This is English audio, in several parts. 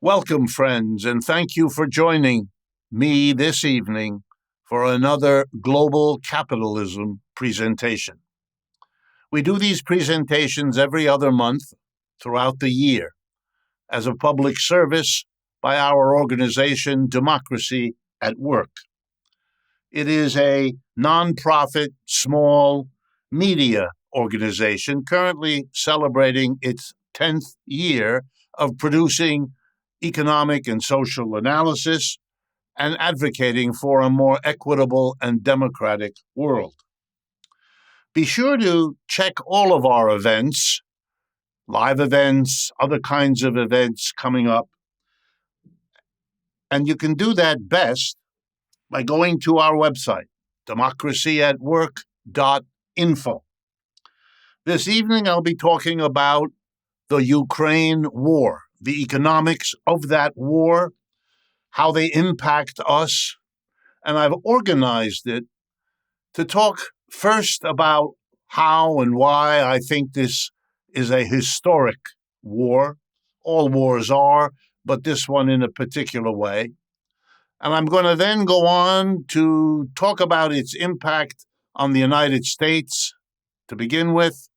Welcome, friends, and thank you for joining me this evening for another Global Capitalism presentation. We do these presentations every other month throughout the year as a public service by our organization, Democracy at Work. It is a nonprofit, small media organization currently celebrating its 10th year of producing economic and social analysis and advocating for a more equitable and democratic world. Be sure to check all of our events, live events, other kinds of events coming up. And you can do that best by going to our website, democracyatwork.info. This evening, I'll be talking about the Ukraine war, the economics of that war, how they impact us, and I've organized it to talk first about how and why I think this is a historic war. All wars are, but this one in a particular way. And I'm going to then go on to talk about its impact on the United States to begin with,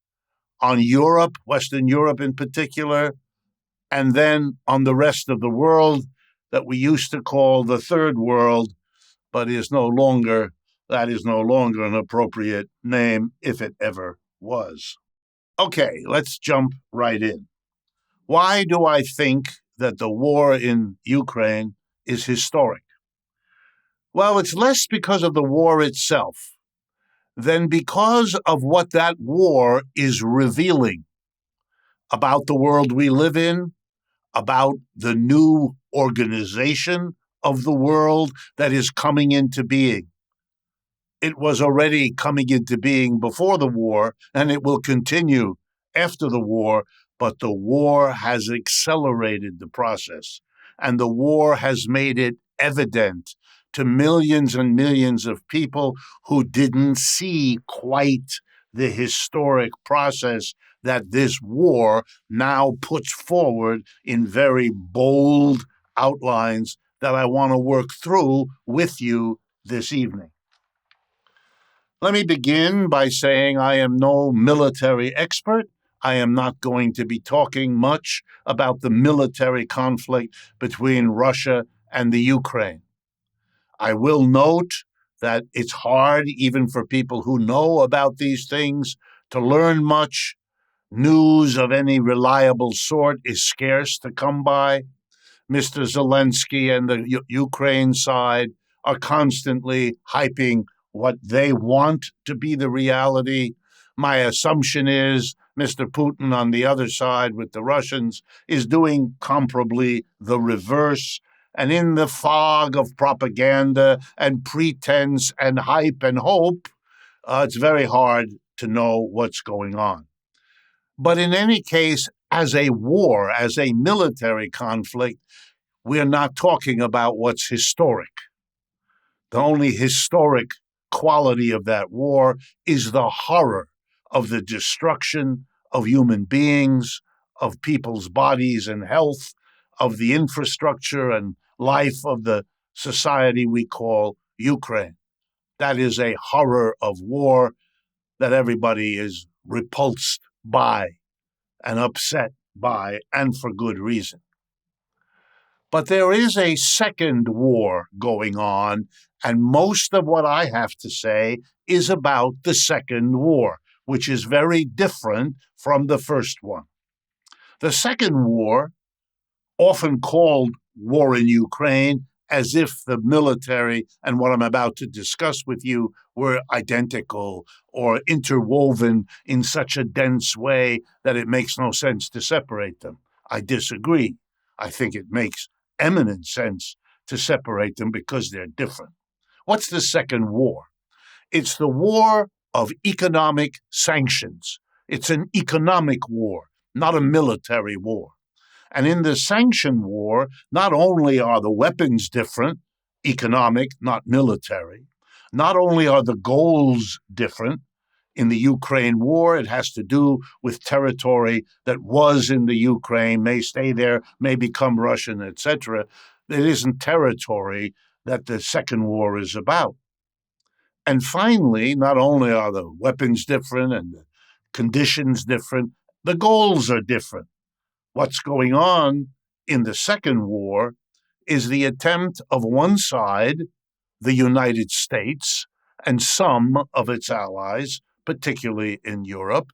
on Europe, Western Europe in particular, and then on the rest of the world that we used to call the Third World, but that is no longer an appropriate name, if it ever was. Okay, let's jump right in. Why do I think that the war in Ukraine is historic? Well, it's less because of the war itself than because of what that war is revealing about the world we live in, about the new organization of the world that is coming into being. It was already coming into being before the war, and it will continue after the war, but the war has accelerated the process, and the war has made it evident to millions and millions of people who didn't see quite the historic process that this war now puts forward in very bold outlines that I want to work through with you this evening. Let me begin by saying I am no military expert. I am not going to be talking much about the military conflict between Russia and the Ukraine. I will note that it's hard, even for people who know about these things, to learn much. News of any reliable sort is scarce to come by. Mr. Zelensky and the Ukraine side are constantly hyping what they want to be the reality. My assumption is Mr. Putin on the other side with the Russians is doing comparably the reverse. And in the fog of propaganda and pretense and hype and hope, it's very hard to know what's going on. But in any case, as a war, as a military conflict, we're not talking about what's historic. The only historic quality of that war is the horror of the destruction of human beings, of people's bodies and health, of the infrastructure and life of the society we call Ukraine. That is a horror of war that everybody is repulsed by and upset by, and for good reason. But there is a second war going on, and most of what I have to say is about the second war, which is very different from the first one. The second war, often called war in Ukraine, as if the military and what I'm about to discuss with you were identical or interwoven in such a dense way that it makes no sense to separate them. I disagree. I think it makes eminent sense to separate them because they're different. What's the second war? It's the war of economic sanctions. It's an economic war, not a military war. And in the sanction war, not only are the weapons different, economic, not military, not only are the goals different, In the Ukraine war, it has to do with territory that was in the Ukraine, may stay there, may become Russian, etc. It isn't territory that the second war is about. And finally, not only are the weapons different and the conditions different, the goals are different. What's going on in the second war is the attempt of one side, the United States, and some of its allies, particularly in Europe,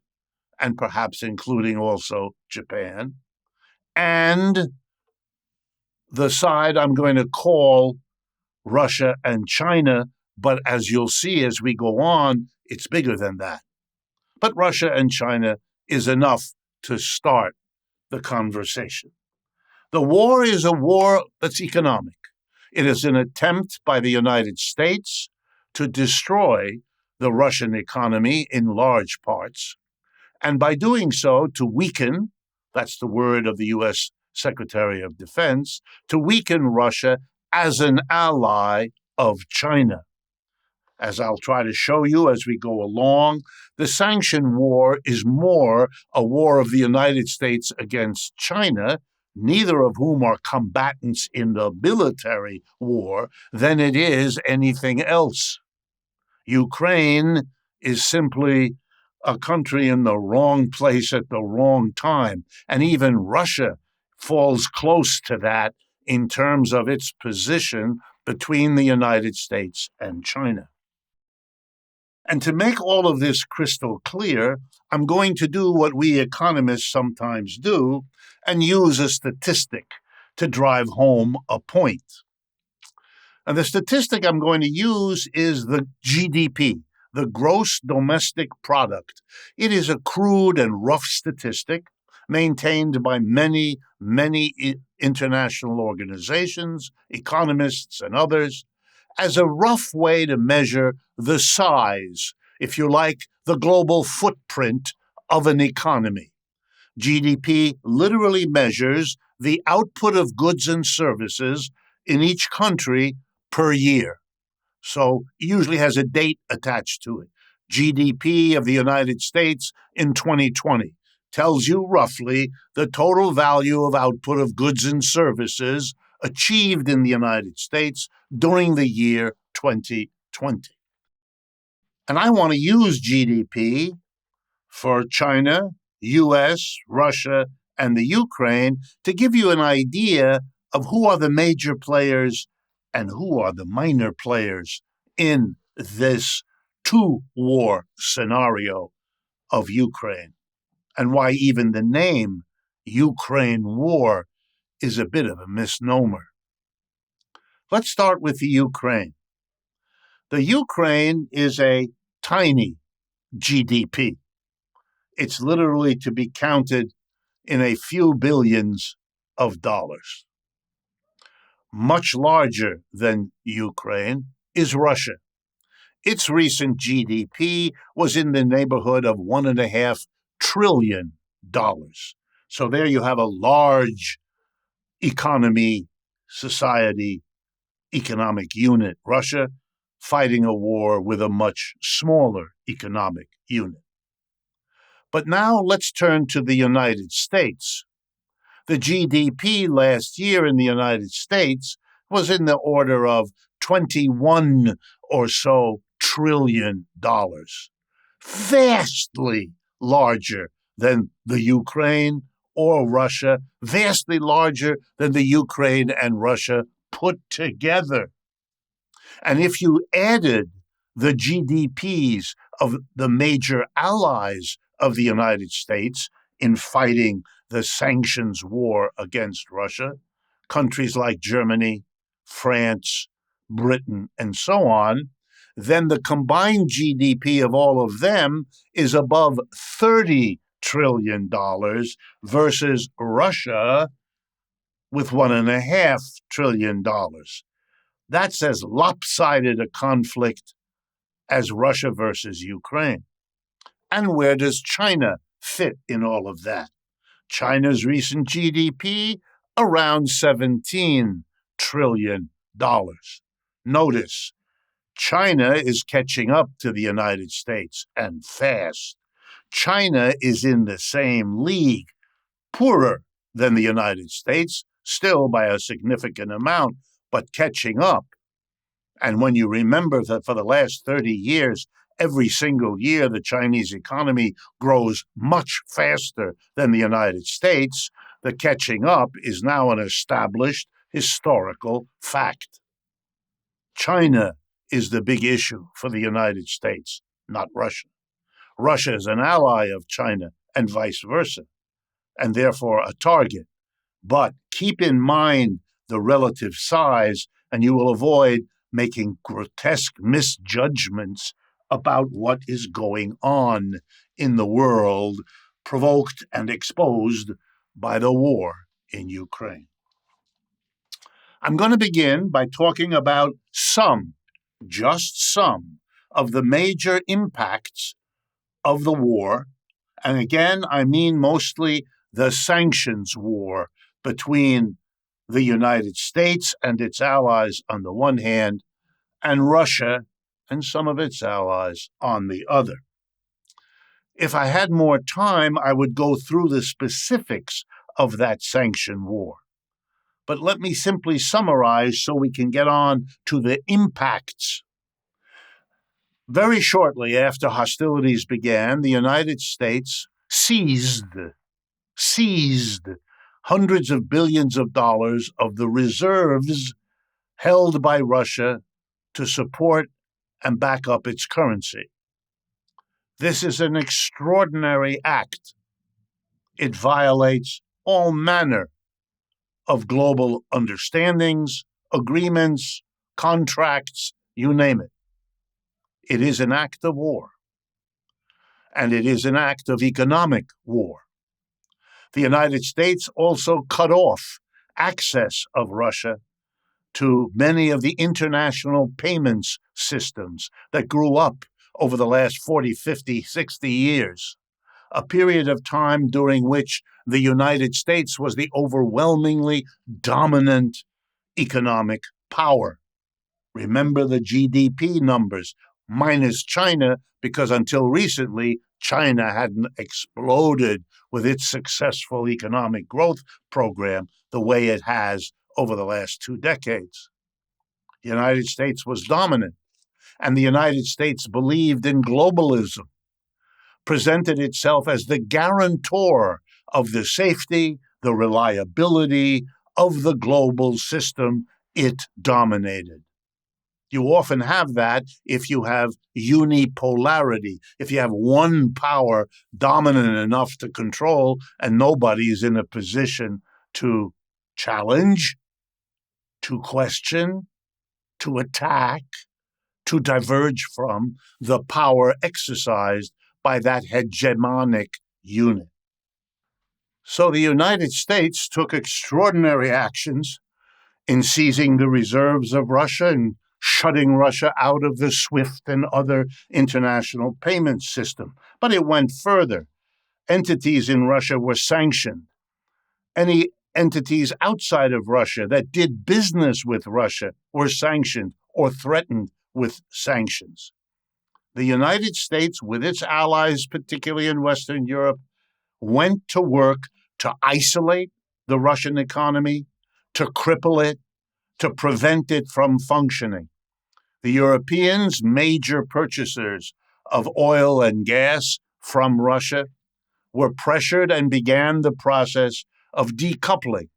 and perhaps including also Japan, and the side I'm going to call Russia and China, but as you'll see as we go on, it's bigger than that. But Russia and China is enough to start the conversation. The war is a war that's economic. It is an attempt by the United States to destroy the Russian economy in large parts, and by doing so, to weaken, that's the word of the U.S. Secretary of Defense, to weaken Russia as an ally of China. As I'll try to show you as we go along, the sanction war is more a war of the United States against China, neither of whom are combatants in the military war, than it is anything else. Ukraine is simply a country in the wrong place at the wrong time, and even Russia falls close to that in terms of its position between the United States and China. And to make all of this crystal clear, I'm going to do what we economists sometimes do and use a statistic to drive home a point. And the statistic I'm going to use is the GDP, the gross domestic product. It is a crude and rough statistic maintained by many international organizations, economists, and others, as a rough way to measure the size, if you like, the global footprint of an economy. GDP literally measures the output of goods and services in each country per year. So it usually has a date attached to it. GDP of the United States in 2020 tells you roughly the total value of output of goods and services achieved in the United States during the year 2020. And I want to use GDP for China, US, Russia, and the Ukraine to give you an idea of who are the major players and who are the minor players in this two-war scenario of Ukraine, and why even the name Ukraine War is a bit of a misnomer. Let's start with the Ukraine. The Ukraine is a tiny GDP. It's literally to be counted in a few billions of dollars. Much larger than Ukraine is Russia. Its recent GDP was in the neighborhood of $1.5 trillion. So there you have a large economy, society, economic unit. Russia fighting a war with a much smaller economic unit. But now let's turn to the United States. The GDP last year in the United States was in the order of 21 or so trillion dollars, vastly larger than the Ukraine or Russia, vastly larger than the Ukraine and Russia put together. And if you added the GDPs of the major allies of the United States in fighting the sanctions war against Russia, countries like Germany, France, Britain, and so on, then the combined GDP of all of them is above $30 trillion versus Russia with $1.5 trillion. That's as lopsided a conflict as Russia versus Ukraine. And where does China fit in all of that? China's recent GDP, around $17 trillion. Notice, China is catching up to the United States, and fast. China is in the same league, poorer than the United States, still by a significant amount, but catching up. And when you remember that for the last 30 years, every single year, the Chinese economy grows much faster than the United States, the catching up is now an established historical fact. China is the big issue for the United States, not Russia. Russia is an ally of China and vice versa, and therefore a target. But keep in mind the relative size, and you will avoid making grotesque misjudgments about what is going on in the world, provoked and exposed by the war in Ukraine. I'm going to begin by talking about just some, of the major impacts of the war. And again, I mean mostly the sanctions war between the United States and its allies on the one hand, and Russia and some of its allies on the other. If I had more time, I would go through the specifics of that sanction war. But let me simply summarize so we can get on to the impacts. Very shortly after hostilities began, the United States seized hundreds of billions of dollars of the reserves held by Russia to support and back up its currency. This is an extraordinary act. It violates all manner of global understandings, agreements, contracts, you name it. It is an act of war, and it is an act of economic war. The United States also cut off access of Russia to many of the international payments systems that grew up over the last 40, 50, 60 years, a period of time during which the United States was the overwhelmingly dominant economic power. Remember the GDP numbers, minus China, because until recently, China hadn't exploded with its successful economic growth program the way it has over the last 2 decades. The United States was dominant, and the United States believed in globalism, presented itself as the guarantor of the safety, the reliability of the global system it dominated. You often have that if you have unipolarity, if you have one power dominant enough to control and nobody's in a position to challenge, to question, to attack, to diverge from the power exercised by that hegemonic unit. So the United States took extraordinary actions in seizing the reserves of Russia and shutting Russia out of the SWIFT and other international payment system. But it went further. Entities in Russia were sanctioned. Any entities outside of Russia that did business with Russia were sanctioned or threatened with sanctions. The United States, with its allies, particularly in Western Europe, went to work to isolate the Russian economy, to cripple it, to prevent it from functioning. The Europeans, major purchasers of oil and gas from Russia, were pressured and began the process of decoupling,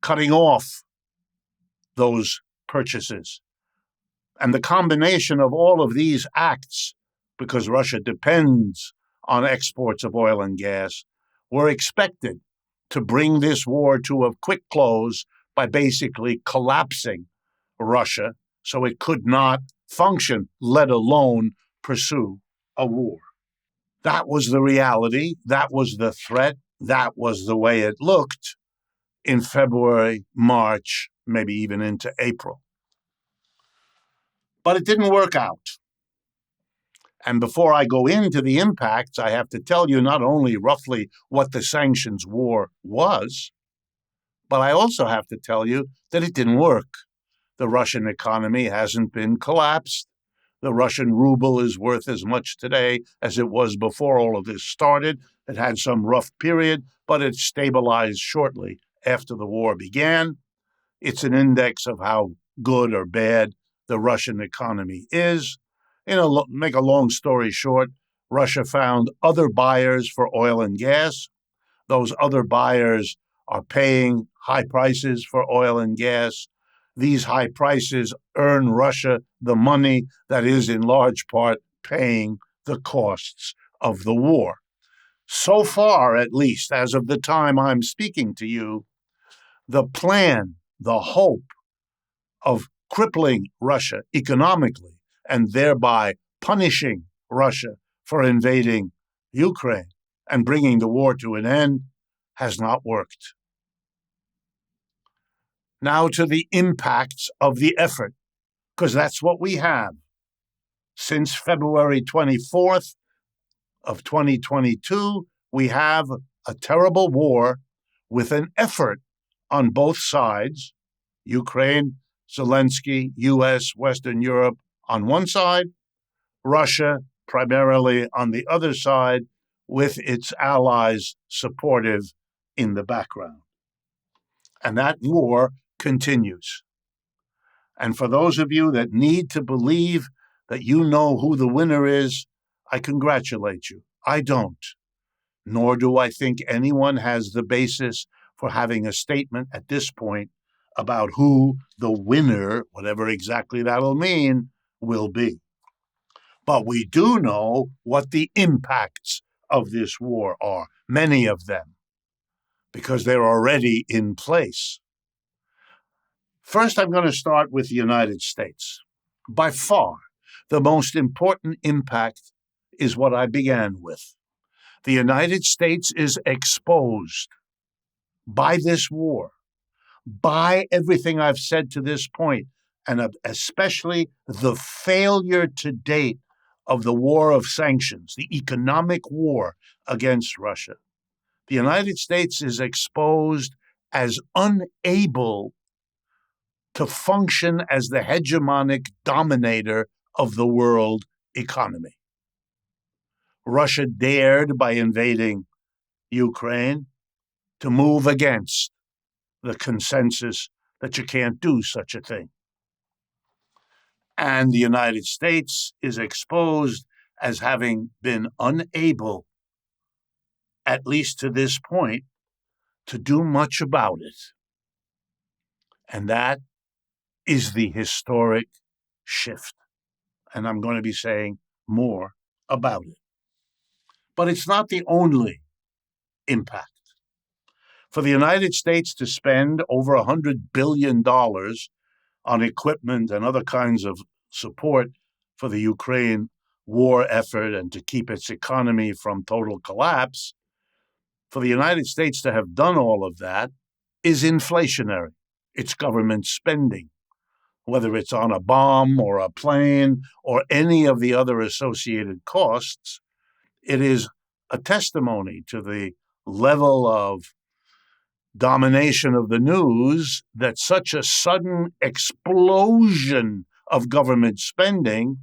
cutting off those purchases. And the combination of all of these acts, because Russia depends on exports of oil and gas, were expected to bring this war to a quick close by basically collapsing Russia so it could not function, let alone pursue a war. That was the reality. That was the threat. That was the way it looked in February, March, maybe even into April. But it didn't work out. And before I go into the impacts, I have to tell you not only roughly what the sanctions war was, but I also have to tell you that it didn't work. The Russian economy hasn't been collapsed. The Russian ruble is worth as much today as it was before all of this started. It had some rough period, but it stabilized shortly after the war began. It's an index of how good or bad the Russian economy is. Make a long story short, Russia found other buyers for oil and gas. Those other buyers are paying high prices for oil and gas. These high prices earn Russia the money that is in large part paying the costs of the war. So far, at least, as of the time I'm speaking to you, the plan, the hope of crippling Russia economically and thereby punishing Russia for invading Ukraine and bringing the war to an end has not worked. Now to the impacts of the effort, because that's what we have. Since February 24th of 2022, we have a terrible war with an effort on both sides, Ukraine, Zelensky, US, Western Europe on one side, Russia primarily on the other side, with its allies supportive in the background. And that war continues. And for those of you that need to believe that you know who the winner is, I congratulate you. I don't. Nor do I think anyone has the basis for having a statement at this point about who the winner, whatever exactly that'll mean, will be. But we do know what the impacts of this war are, many of them, because they're already in place. First, I'm going to start with the United States. By far, the most important impact is what I began with. The United States is exposed by this war, by everything I've said to this point, and especially the failure to date of the war of sanctions, the economic war against Russia. The United States is exposed as unable to function as the hegemonic dominator of the world economy. Russia dared, by invading Ukraine, to move against the consensus that you can't do such a thing. And the United States is exposed as having been unable, at least to this point, to do much about it. And that is the historic shift. And I'm going to be saying more about it. But it's not the only impact. For the United States to spend over $100 billion on equipment and other kinds of support for the Ukraine war effort and to keep its economy from total collapse, for the United States to have done all of that is inflationary. It's government spending, whether it's on a bomb or a plane or any of the other associated costs. It is a testimony to the level of domination of the news that such a sudden explosion of government spending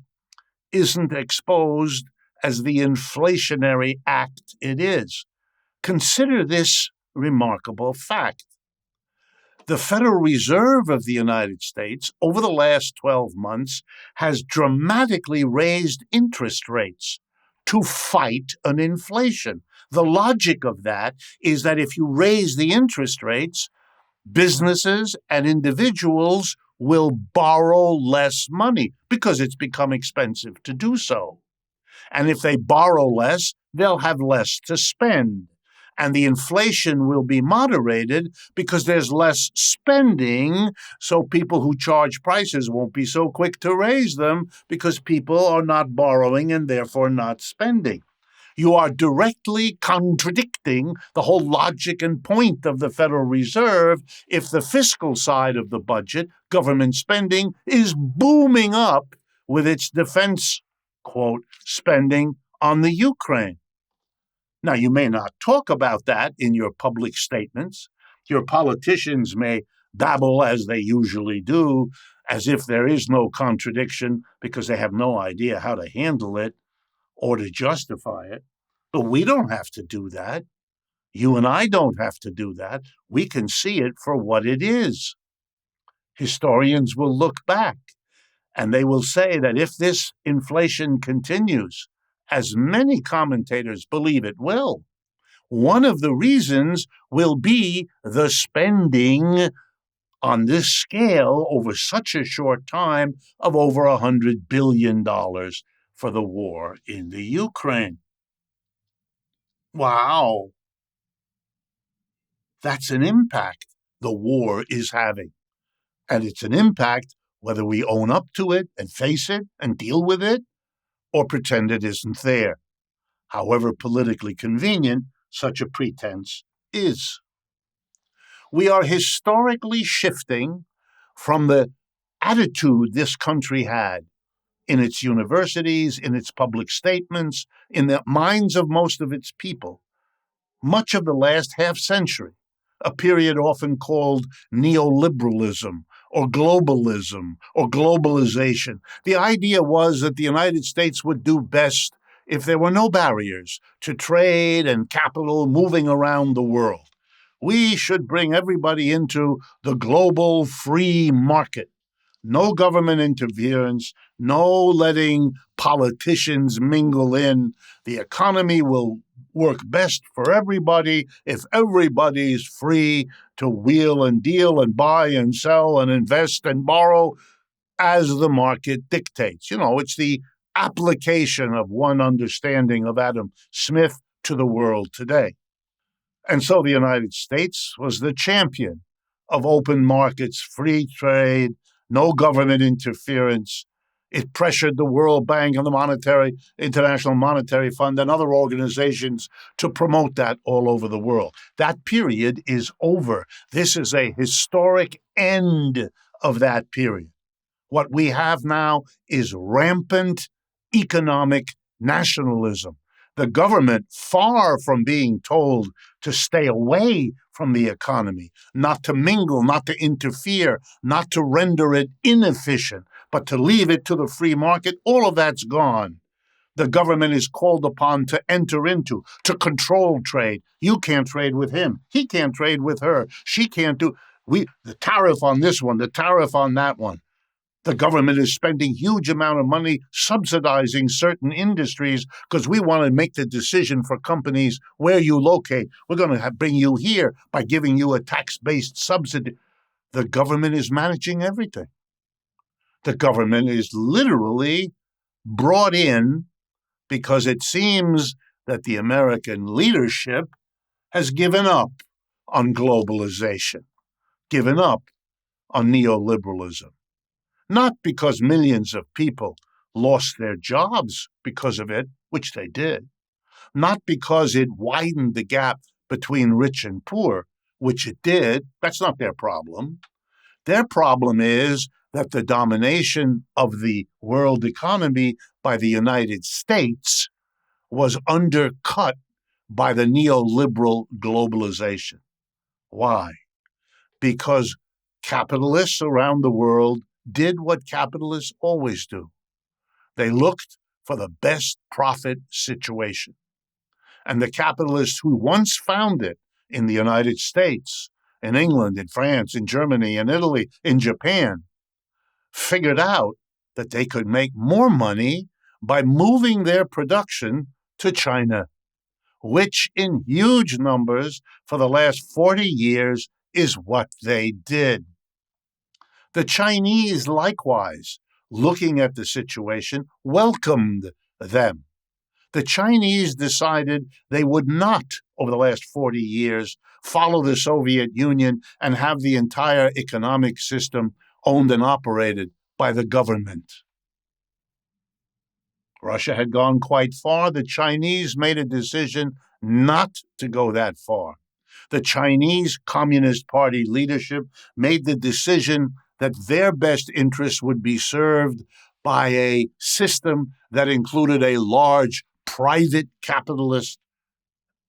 isn't exposed as the inflationary act it is. Consider this remarkable fact. The Federal Reserve of the United States over the last 12 months has dramatically raised interest rates to fight an inflation. The logic of that is that if you raise the interest rates, businesses and individuals will borrow less money because it's become expensive to do so. And if they borrow less, they'll have less to spend. And the inflation will be moderated because there's less spending, so people who charge prices won't be so quick to raise them because people are not borrowing and therefore not spending. You are directly contradicting the whole logic and point of the Federal Reserve if the fiscal side of the budget, government spending, is booming up with its defense, quote, spending on the Ukraine. Now, you may not talk about that in your public statements. Your politicians may babble, as they usually do, as if there is no contradiction because they have no idea how to handle it or to justify it. But we don't have to do that. You and I don't have to do that. We can see it for what it is. Historians will look back and they will say that if this inflation continues, as many commentators believe it will, one of the reasons will be the spending on this scale over such a short time of over $100 billion for the war in the Ukraine. Wow. That's an impact the war is having. And it's an impact whether we own up to it and face it and deal with it or pretend it isn't there, however politically convenient such a pretense is. We are historically shifting from the attitude this country had in its universities, in its public statements, in the minds of most of its people, much of the last half century, a period often called neoliberalism or globalism or globalization. The idea was that the United States would do best if there were no barriers to trade and capital moving around the world. We should bring everybody into the global free market. No government interference, no letting politicians mingle in. The economy will work best for everybody if everybody's free to wheel and deal and buy and sell and invest and borrow as the market dictates. It's the application of one understanding of Adam Smith to the world today. And so the United States was the champion of open markets, free trade, no government interference. It pressured the World Bank and the International Monetary Fund and other organizations to promote that all over the world. That period is over. This is a historic end of that period. What we have now is rampant economic nationalism. The government, far from being told to stay away from the economy, not to mingle, not to interfere, not to render it inefficient, but to leave it to the free market, all of that's gone. The government is called upon to enter into, to control trade. You can't trade with him. He can't trade with her. She can't do. The tariff on this one, the tariff on that one. The government is spending huge amount of money subsidizing certain industries because we want to make the decision for companies where you locate. We're going to bring you here by giving you a tax-based subsidy. The government is managing everything. The government is literally brought in because it seems that the American leadership has given up on globalization, given up on neoliberalism. Not because millions of people lost their jobs because of it, which they did. Not because it widened the gap between rich and poor, which it did. That's not their problem. Their problem is that the domination of the world economy by the United States was undercut by the neoliberal globalization. Why? Because capitalists around the world did what capitalists always do. They looked for the best profit situation. And the capitalists who once found it in the United States, in England, in France, in Germany, in Italy, in Japan, figured out that they could make more money by moving their production to China, which in huge numbers for the last 40 years is what they did. The Chinese, likewise, looking at the situation, welcomed them. The Chinese decided they would not, over the last 40 years, follow the Soviet Union and have the entire economic system owned and operated by the government. Russia had gone quite far. The Chinese made a decision not to go that far. The Chinese Communist Party leadership made the decision that their best interests would be served by a system that included a large private capitalist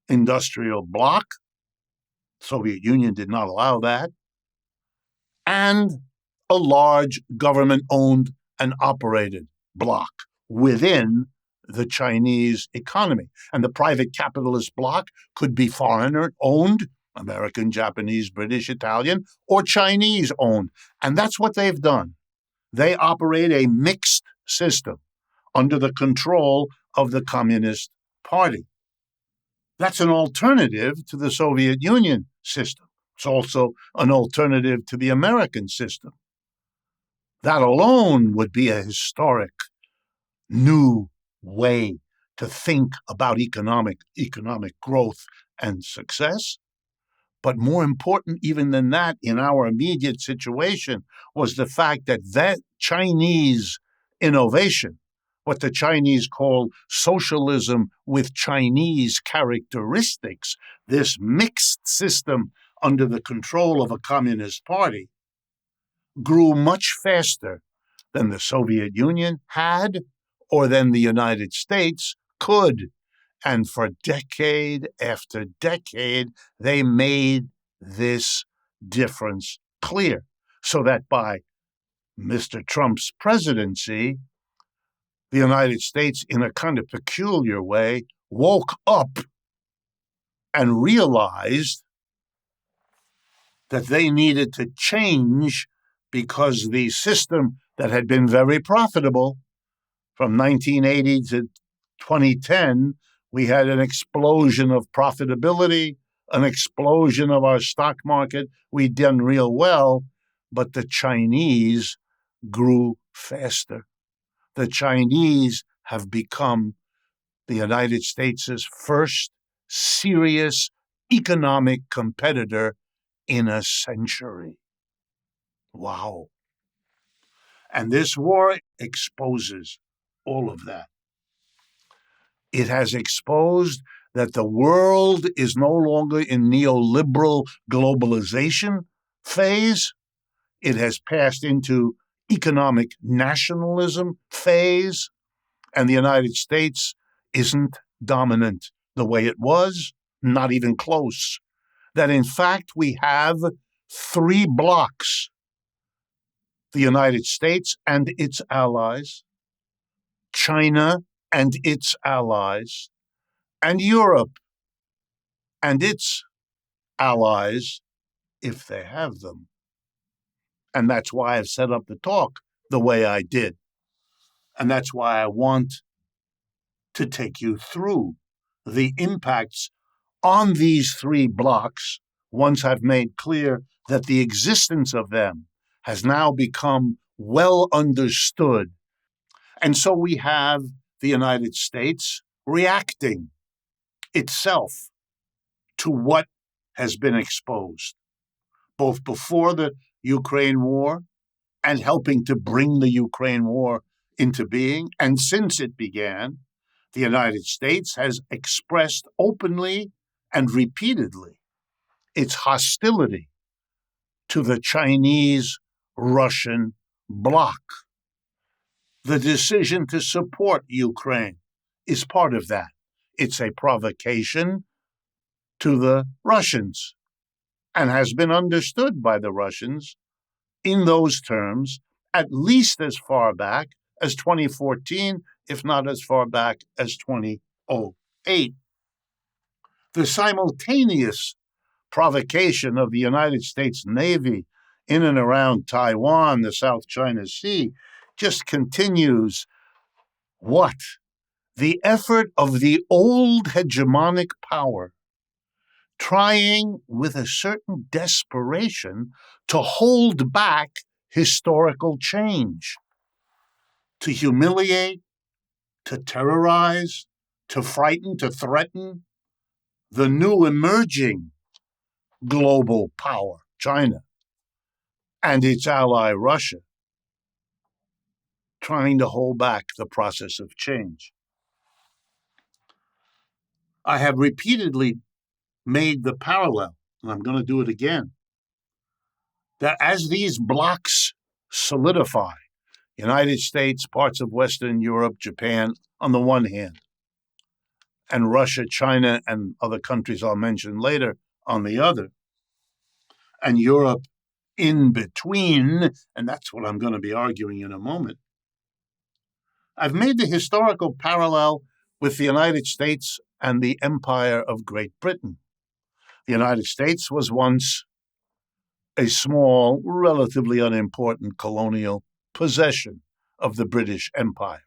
industrial bloc. The Soviet Union did not allow that. And a large government-owned and operated bloc within the Chinese economy. And the private capitalist bloc could be foreigner-owned, American, Japanese, British, Italian, or Chinese-owned. And that's what they've done. They operate a mixed system under the control of the Communist Party. That's an alternative to the Soviet Union system. It's also an alternative to the American system. That alone would be a historic new way to think about economic growth and success. But more important even than that, in our immediate situation, was the fact that Chinese innovation, what the Chinese call socialism with Chinese characteristics, this mixed system under the control of a communist party, grew much faster than the Soviet Union had or than the United States could. And for decade after decade, they made this difference clear, so that by Mr. Trump's presidency, the United States, in a kind of peculiar way, woke up and realized that they needed to change because the system that had been very profitable from 1980 to 2010, we had an explosion of profitability, an explosion of our stock market. We'd done real well, but the Chinese grew faster. The Chinese have become the United States' first serious economic competitor in a century. Wow. And this war exposes all of that. It has exposed that the world is no longer in neoliberal globalization phase. It has passed into economic nationalism phase, and the United States isn't dominant the way it was, not even close. That in fact we have three blocks: the United States and its allies, China and its allies, and Europe and its allies, if they have them. And that's why I've set up the talk the way I did. And that's why I want to take you through the impacts on these three blocks once I've made clear that the existence of them has now become well understood. And so we have the United States reacting itself to what has been exposed, both before the Ukraine war and helping to bring the Ukraine war into being. And since it began, the United States has expressed openly and repeatedly its hostility to the Chinese-Russian bloc. The decision to support Ukraine is part of that. It's a provocation to the Russians and has been understood by the Russians in those terms at least as far back as 2014, if not as far back as 2008. The simultaneous provocation of the United States Navy in and around Taiwan, the South China Sea, just continues what? The effort of the old hegemonic power trying with a certain desperation to hold back historical change, to humiliate, to terrorize, to frighten, to threaten the new emerging global power, China, and its ally, Russia, trying to hold back the process of change. I have repeatedly made the parallel, and I'm going to do it again, that as these blocks solidify, United States, parts of Western Europe, Japan, on the one hand, and Russia, China, and other countries I'll mention later on the other, and Europe in between, and that's what I'm going to be arguing in a moment. I've made the historical parallel with the United States and the Empire of Great Britain. The United States was once a small, relatively unimportant colonial possession of the British Empire.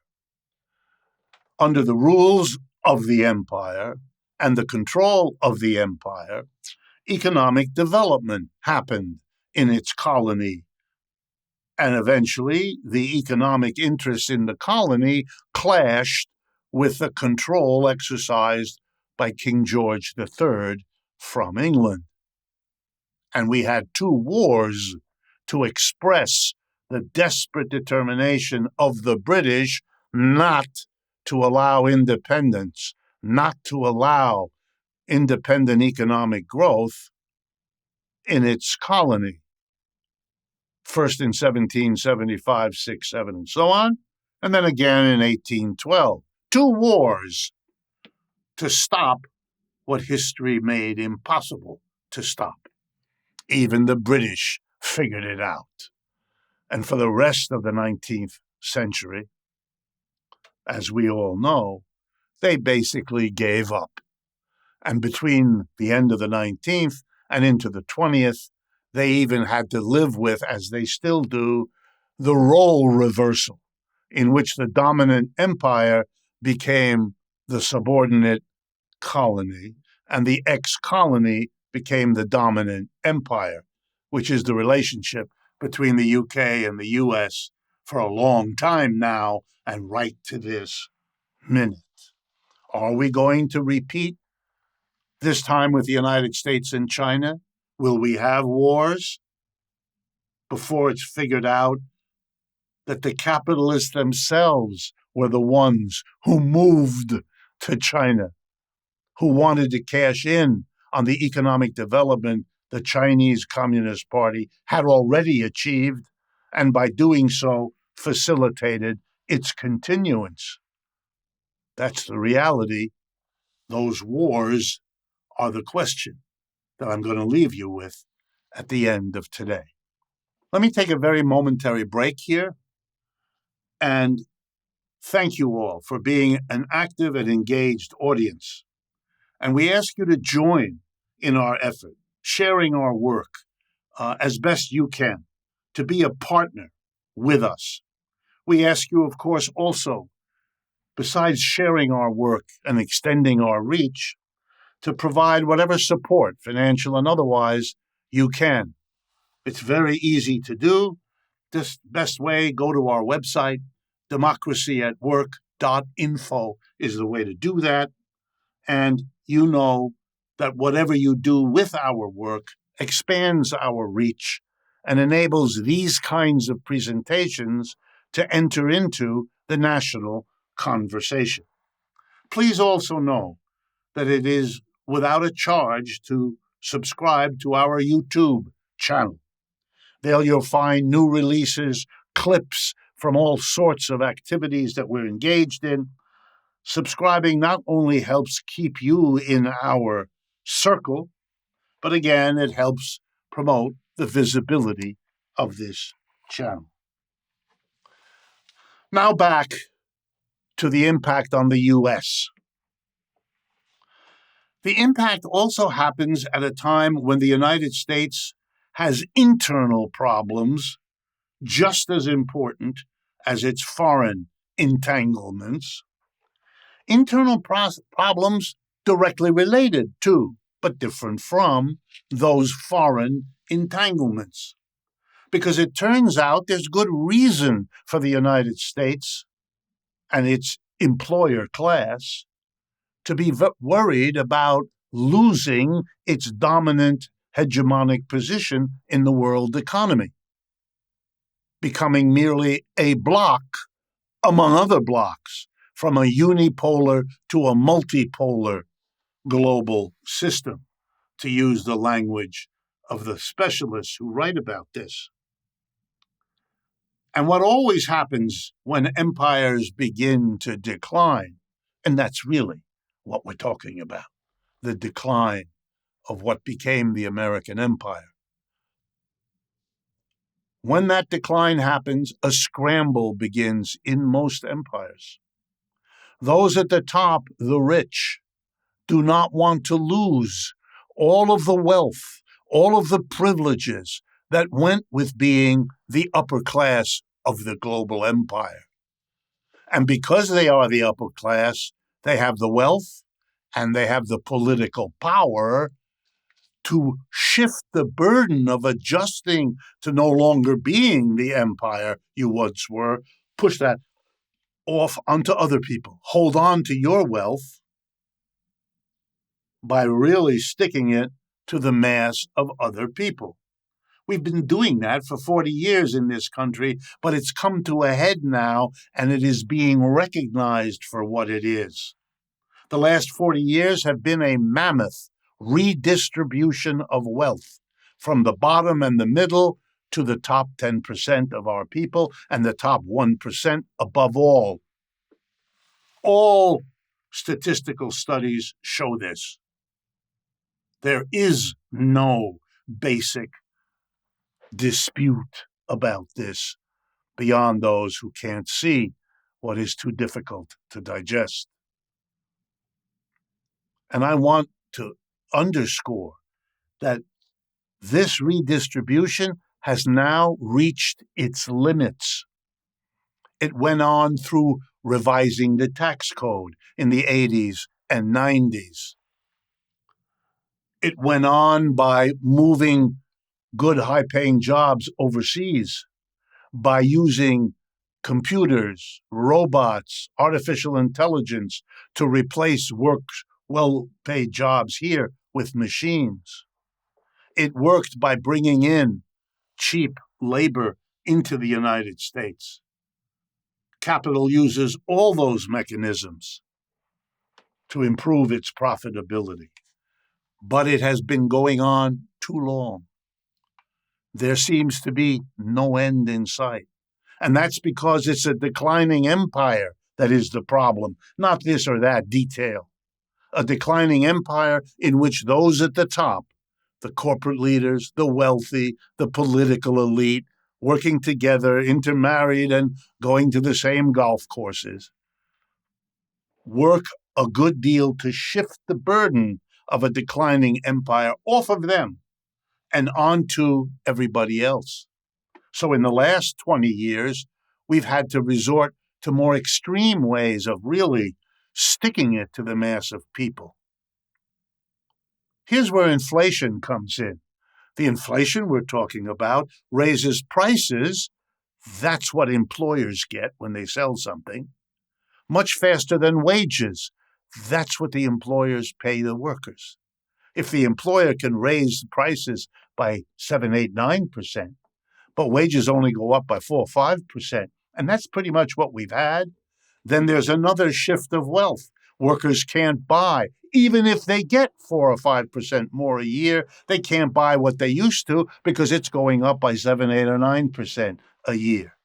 Under the rules of the empire and the control of the empire, economic development happened in its colony. And eventually, the economic interests in the colony clashed with the control exercised by King George III from England. And we had two wars to express the desperate determination of the British not to allow independence, not to allow independent economic growth in its colony. First in 1775, 6, 7, and so on, and then again in 1812. Two wars to stop what history made impossible to stop. Even the British figured it out. And for the rest of the 19th century, as we all know, they basically gave up. And between the end of the 19th and into the 20th, they even had to live with, as they still do, the role reversal, in which the dominant empire became the subordinate colony, and the ex-colony became the dominant empire, which is the relationship between the UK and the US for a long time now, and right to this minute. Are we going to repeat this time with the United States and China? Will we have wars before it's figured out that the capitalists themselves were the ones who moved to China, who wanted to cash in on the economic development the Chinese Communist Party had already achieved, and by doing so facilitated its continuance? That's the reality. Those wars are the question that I'm going to leave you with at the end of today. Let me take a very momentary break here and thank you all for being an active and engaged audience. And we ask you to join in our effort, sharing our work as best you can, to be a partner with us. We ask you, of course, also, besides sharing our work and extending our reach, to provide whatever support, financial and otherwise, you can. It's very easy to do. This best way, go to our website, democracyatwork.info is the way to do that. And you know that whatever you do with our work expands our reach and enables these kinds of presentations to enter into the national conversation. Please also know that it is without a charge to subscribe to our YouTube channel. There you'll find new releases, clips from all sorts of activities that we're engaged in. Subscribing not only helps keep you in our circle, but again, it helps promote the visibility of this channel. Now back to the impact on the U.S. The impact also happens at a time when the United States has internal problems just as important as its foreign entanglements. Internal problems directly related to, but different from, those foreign entanglements. Because it turns out there's good reason for the United States and its employer class to be worried about losing its dominant hegemonic position in the world economy, becoming merely a bloc among other blocs, from a unipolar to a multipolar global system, to use the language of the specialists who write about this. And what always happens when empires begin to decline, and that's really what we're talking about, the decline of what became the American empire. When that decline happens, a scramble begins in most empires. Those at the top, the rich, do not want to lose all of the wealth, all of the privileges that went with being the upper class of the global empire. And because they are the upper class, they have the wealth and they have the political power to shift the burden of adjusting to no longer being the empire you once were, push that off onto other people. Hold on to your wealth by really sticking it to the mass of other people. We've been doing that for 40 years in this country, but it's come to a head now, and it is being recognized for what it is. The last 40 years have been a mammoth redistribution of wealth from the bottom and the middle to the top 10% of our people and the top 1% above all. All statistical studies show this. There is no basic dispute about this beyond those who can't see what is too difficult to digest. And I want to underscore that this redistribution has now reached its limits. It went on through revising the tax code in the 80s and 90s. It went on by moving good, high-paying jobs overseas, by using computers, robots, artificial intelligence to replace well-paid jobs here with machines. It worked by bringing in cheap labor into the United States. Capital uses all those mechanisms to improve its profitability. But it has been going on too long. There seems to be no end in sight. And that's because it's a declining empire that is the problem, not this or that detail. A declining empire in which those at the top, the corporate leaders, the wealthy, the political elite, working together, intermarried, and going to the same golf courses, work a good deal to shift the burden of a declining empire off of them and onto everybody else. So in the last 20 years, we've had to resort to more extreme ways of really sticking it to the mass of people. Here's where inflation comes in. The inflation we're talking about raises prices. That's what employers get when they sell something. Much faster than wages. That's what the employers pay the workers. If the employer can raise prices by 7, 8, 9%, but wages only go up by 4 or 5%, and that's pretty much what we've had, then there's another shift of wealth. Workers can't buy. Even if they get 4 or 5% more a year, they can't buy what they used to because it's going up by 7, 8, or 9% a year.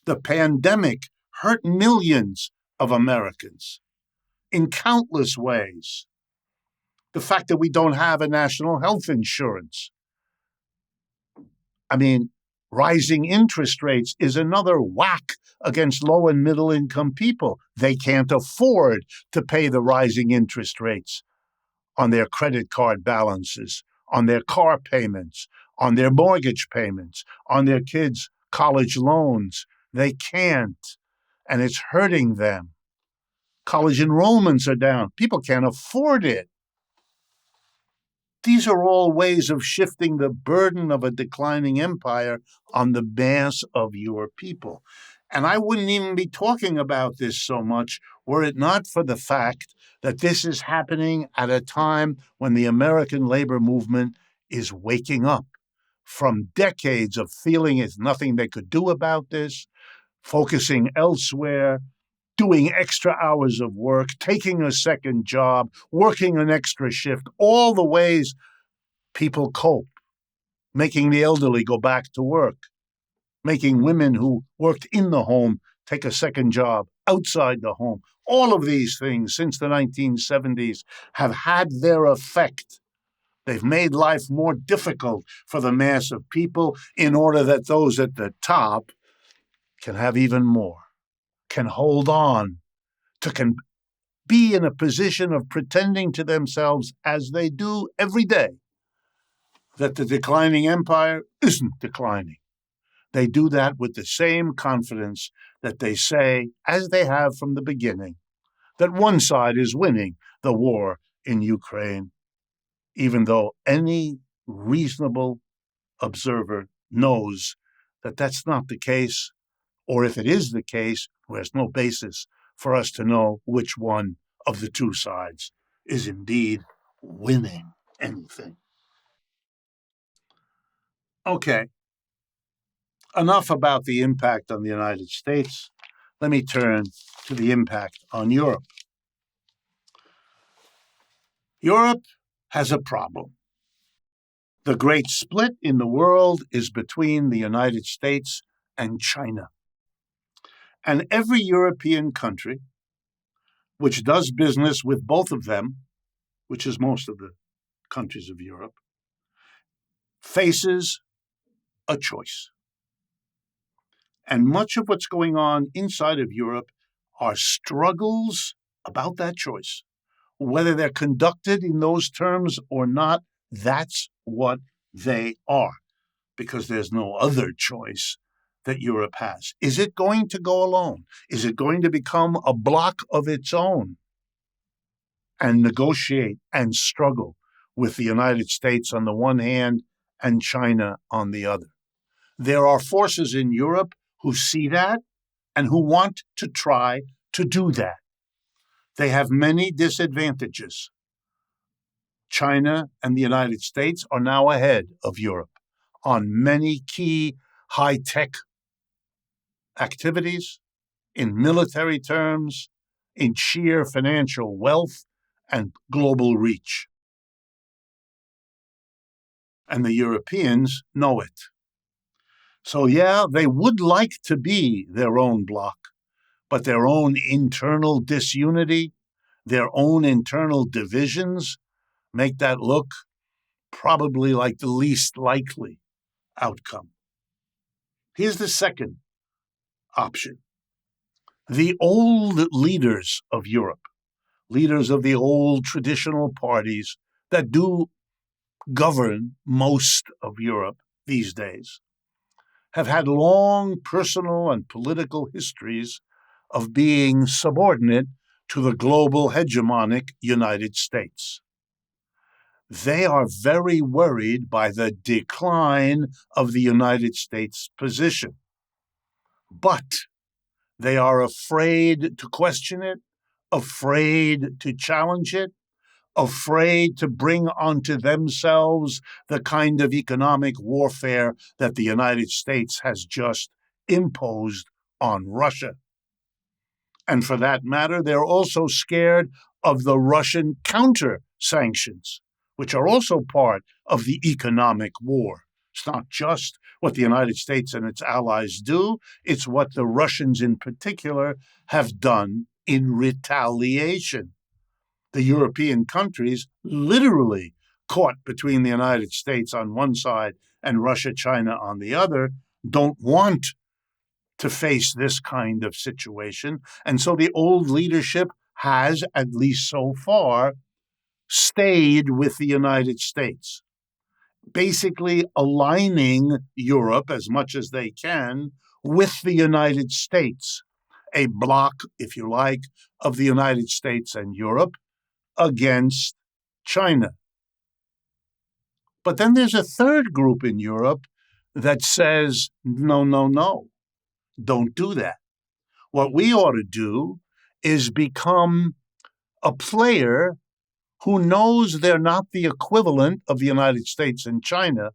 The pandemic hurt millions of Americans in countless ways. The fact that we don't have a national health insurance. Rising interest rates is another whack against low and middle income people. They can't afford to pay the rising interest rates on their credit card balances, on their car payments, on their mortgage payments, on their kids' college loans. They can't, and it's hurting them. College enrollments are down. People can't afford it. These are all ways of shifting the burden of a declining empire on the mass of your people. And I wouldn't even be talking about this so much were it not for the fact that this is happening at a time when the American labor movement is waking up from decades of feeling there's nothing they could do about this, focusing elsewhere, doing extra hours of work, taking a second job, working an extra shift, all the ways people cope, making the elderly go back to work, making women who worked in the home take a second job outside the home. All of these things since the 1970s have had their effect. They've made life more difficult for the mass of people in order that those at the top can have even more, can hold on, can be in a position of pretending to themselves, as they do every day, that the declining empire isn't declining. They do that with the same confidence that they say, as they have from the beginning, that one side is winning the war in Ukraine, even though any reasonable observer knows that that's not the case, or if it is the case, there's no basis for us to know which one of the two sides is indeed winning anything. Okay, enough about the impact on the United States. Let me turn to the impact on Europe. Europe has a problem. The great split in the world is between the United States and China. And every European country which does business with both of them, which is most of the countries of Europe, faces a choice. And much of what's going on inside of Europe are struggles about that choice. Whether they're conducted in those terms or not, that's what they are, because there's no other choice that Europe has. Is it going to go alone? Is it going to become a bloc of its own and negotiate and struggle with the United States on the one hand and China on the other? There are forces in Europe who see that and who want to try to do that. They have many disadvantages. China and the United States are now ahead of Europe on many key high-tech activities, in military terms, in sheer financial wealth and global reach. And the Europeans know it. So yeah, they would like to be their own bloc, but their own internal disunity, their own internal divisions make that look probably like the least likely outcome. Here's the second option. The old leaders of Europe, leaders of the old traditional parties that do govern most of Europe these days, have had long personal and political histories of being subordinate to the global hegemonic United States. They are very worried by the decline of the United States position. But they are afraid to question it, afraid to challenge it, afraid to bring onto themselves the kind of economic warfare that the United States has just imposed on Russia. And for that matter, they're also scared of the Russian counter-sanctions, which are also part of the economic war. It's not just what the United States and its allies do, it's what the Russians in particular have done in retaliation. The European countries, literally caught between the United States on one side and Russia, China on the other, don't want to face this kind of situation. And so the old leadership has, at least so far, stayed with the United States, basically aligning Europe as much as they can with the United States, a bloc, if you like, of the United States and Europe against China. But then there's a third group in Europe that says, no, no, no, don't do that. What we ought to do is become a player who knows they're not the equivalent of the United States and China,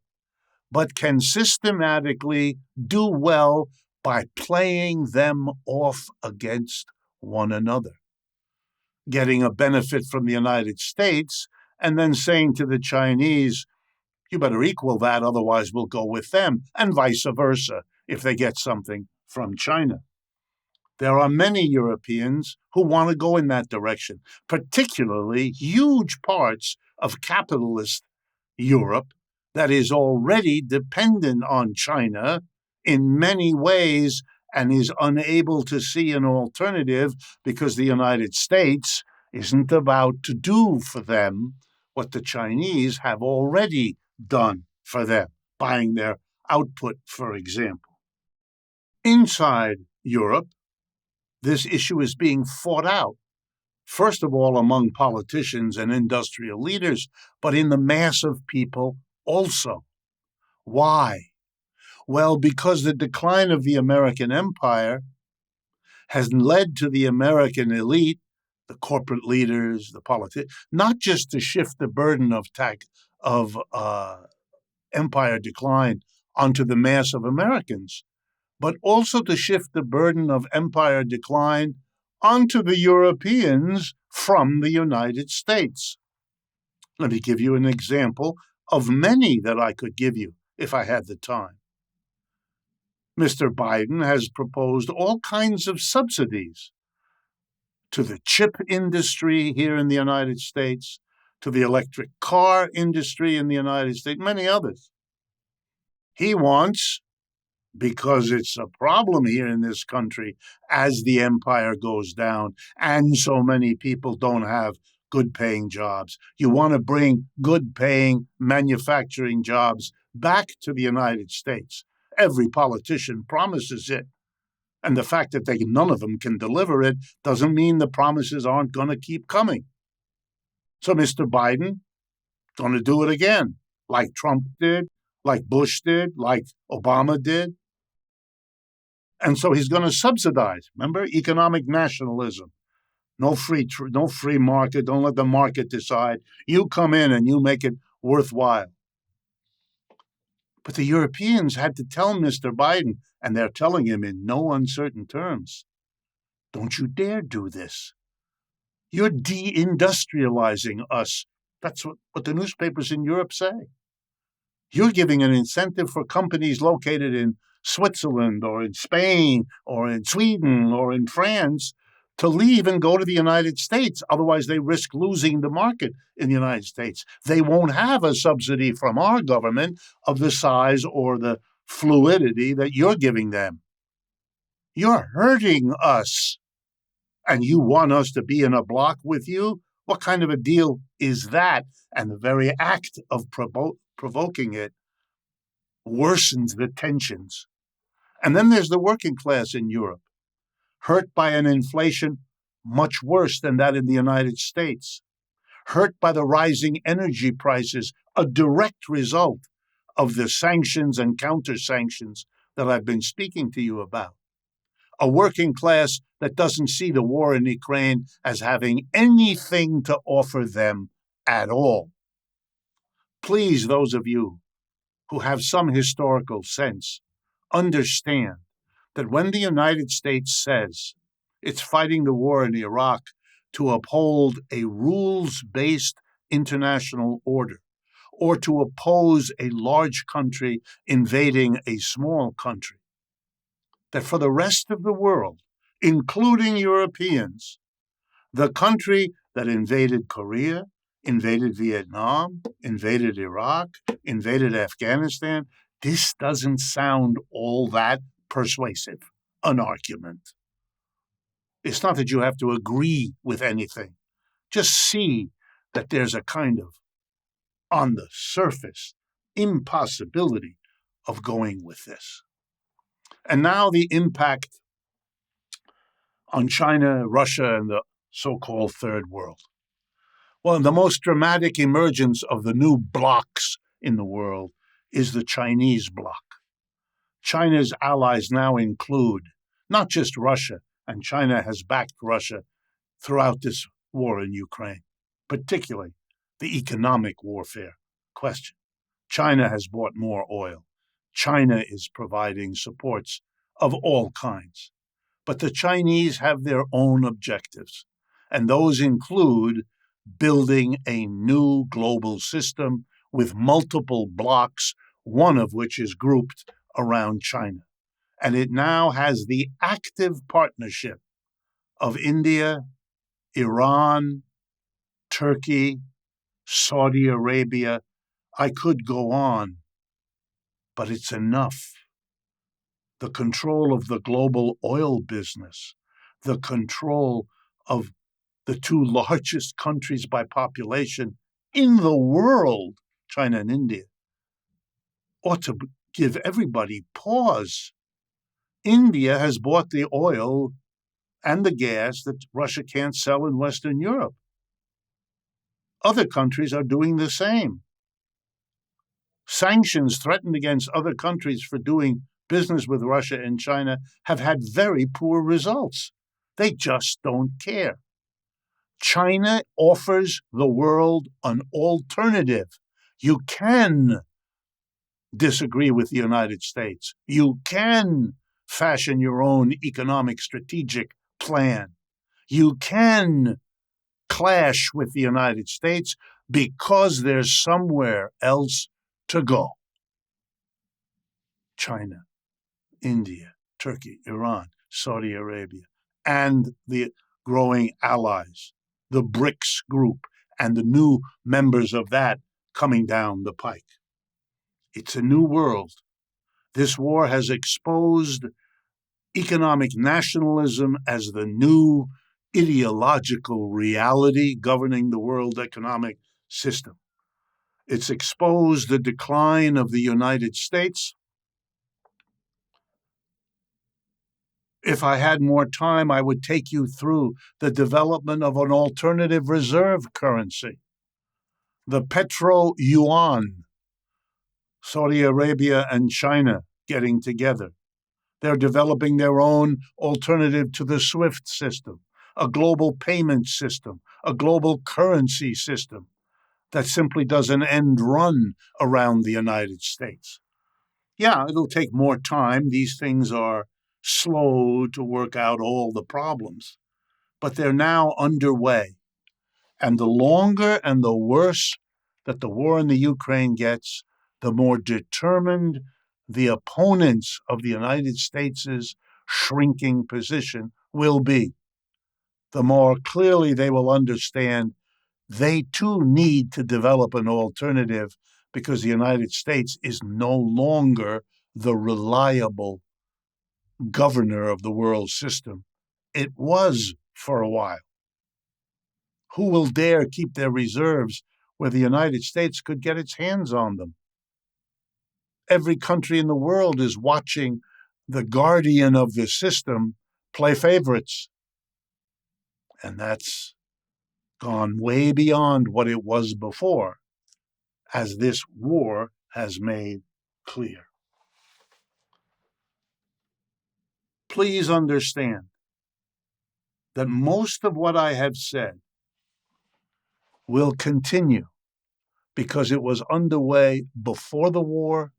but can systematically do well by playing them off against one another, getting a benefit from the United States, and then saying to the Chinese, you better equal that, otherwise we'll go with them, and vice versa if they get something from China. There are many Europeans who want to go in that direction, particularly huge parts of capitalist Europe that is already dependent on China in many ways and is unable to see an alternative because the United States isn't about to do for them what the Chinese have already done for them, buying their output, for example. Inside Europe, this issue is being fought out, first of all among politicians and industrial leaders, but in the mass of people also. Why? Well, because the decline of the American empire has led to the American elite, the corporate leaders, the politicians, not just to shift the burden of empire decline onto the mass of Americans, but also to shift the burden of empire decline onto the Europeans from the United States. Let me give you an example of many that I could give you if I had the time. Mr. Biden has proposed all kinds of subsidies to the chip industry here in the United States, to the electric car industry in the United States, many others. He wants, because it's a problem here in this country as the empire goes down and so many people don't have good paying jobs. You want to bring good paying manufacturing jobs back to the United States. Every politician promises it. And the fact that none of them can deliver it doesn't mean the promises aren't going to keep coming. So Mr. Biden going to do it again, like Trump did, like Bush did, like Obama did. And so he's going to subsidize. Remember, economic nationalism. No free market. Don't let the market decide. You come in and you make it worthwhile. But the Europeans had to tell Mr. Biden, and they're telling him in no uncertain terms, don't you dare do this. You're deindustrializing us. That's what the newspapers in Europe say. You're giving an incentive for companies located in Switzerland or in Spain or in Sweden or in France to leave and go to the United States. Otherwise, they risk losing the market in the United States. They won't have a subsidy from our government of the size or the fluidity that you're giving them. You're hurting us, and you want us to be in a block with you? What kind of a deal is that? And the very act of provoking it worsens the tensions. And then there's the working class in Europe, hurt by an inflation much worse than that in the United States, hurt by the rising energy prices, a direct result of the sanctions and counter-sanctions that I've been speaking to you about. A working class that doesn't see the war in Ukraine as having anything to offer them at all. Please, those of you who have some historical sense, understand that when the United States says it's fighting the war in Iraq to uphold a rules-based international order, or to oppose a large country invading a small country, that for the rest of the world, including Europeans, the country that invaded Korea, invaded Vietnam, invaded Iraq, invaded Afghanistan, this doesn't sound all that persuasive, an argument. It's not that you have to agree with anything. Just see that there's a kind of, on the surface, impossibility of going with this. And now the impact on China, Russia, and the so-called third world. Well, the most dramatic emergence of the new blocs in the world is the Chinese bloc. China's allies now include not just Russia, and China has backed Russia throughout this war in Ukraine, particularly the economic warfare question. China has bought more oil. China is providing supports of all kinds. But the Chinese have their own objectives, and those include building a new global system with multiple blocks, one of which is grouped around China. And it now has the active partnership of India, Iran, Turkey, Saudi Arabia, I could go on, but it's enough. The control of the global oil business, the control of the two largest countries by population in the world, China and India, ought to give everybody pause. India has bought the oil and the gas that Russia can't sell in Western Europe. Other countries are doing the same. Sanctions threatened against other countries for doing business with Russia and China have had very poor results. They just don't care. China offers the world an alternative. You can disagree with the United States. You can fashion your own economic strategic plan. You can clash with the United States because there's somewhere else to go. China, India, Turkey, Iran, Saudi Arabia, and the growing allies, the BRICS group, and the new members of that coming down the pike. It's a new world. This war has exposed economic nationalism as the new ideological reality governing the world economic system. It's exposed the decline of the United States. If I had more time, I would take you through the development of an alternative reserve currency, the petro-yuan, Saudi Arabia and China getting together. They're developing their own alternative to the SWIFT system, a global payment system, a global currency system that simply does an end run around the United States. Yeah, it'll take more time. These things are slow to work out all the problems, but they're now underway. And the longer and the worse that the war in the Ukraine gets, the more determined the opponents of the United States' shrinking position will be. The more clearly they will understand they too need to develop an alternative because the United States is no longer the reliable governor of the world system. It was for a while. Who will dare keep their reserves where the United States could get its hands on them? Every country in the world is watching the guardian of the system play favorites. And that's gone way beyond what it was before, as this war has made clear. Please understand that most of what I have said will continue because it was underway before the war,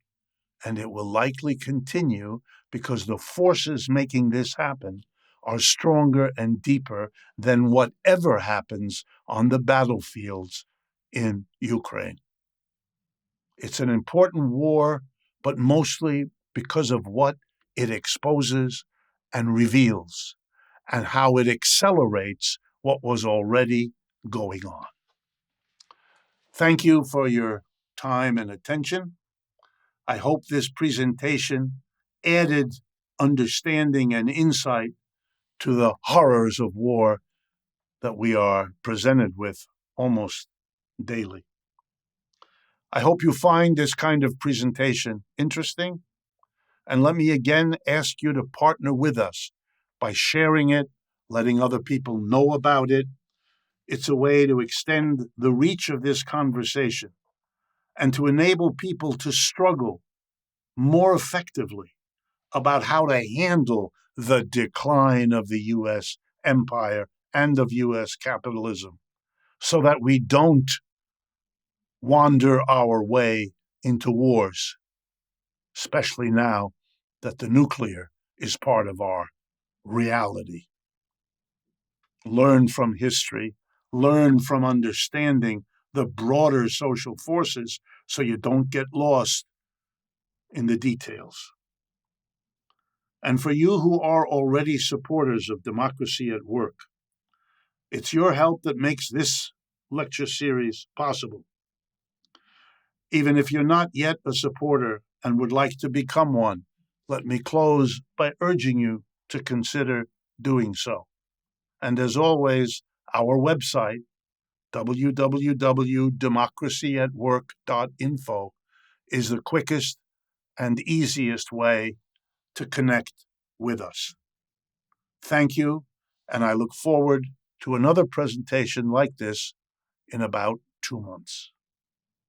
and it will likely continue because the forces making this happen are stronger and deeper than whatever happens on the battlefields in Ukraine. It's an important war, but mostly because of what it exposes and reveals and how it accelerates what was already going on. Thank you for your time and attention. I hope this presentation added understanding and insight to the horrors of war that we are presented with almost daily. I hope you find this kind of presentation interesting, and let me again ask you to partner with us by sharing it, letting other people know about it. It's a way to extend the reach of this conversation and to enable people to struggle more effectively about how to handle the decline of the U.S. empire and of U.S. capitalism so that we don't wander our way into wars, especially now that the nuclear is part of our reality. Learn from history, learn from understanding the broader social forces so you don't get lost in the details. And for you who are already supporters of democracy at work, it's your help that makes this lecture series possible. Even if you're not yet a supporter and would like to become one, let me close by urging you to consider doing so. And as always, our website, www.democracyatwork.info, is the quickest and easiest way to connect with us. Thank you, and I look forward to another presentation like this in about 2 months.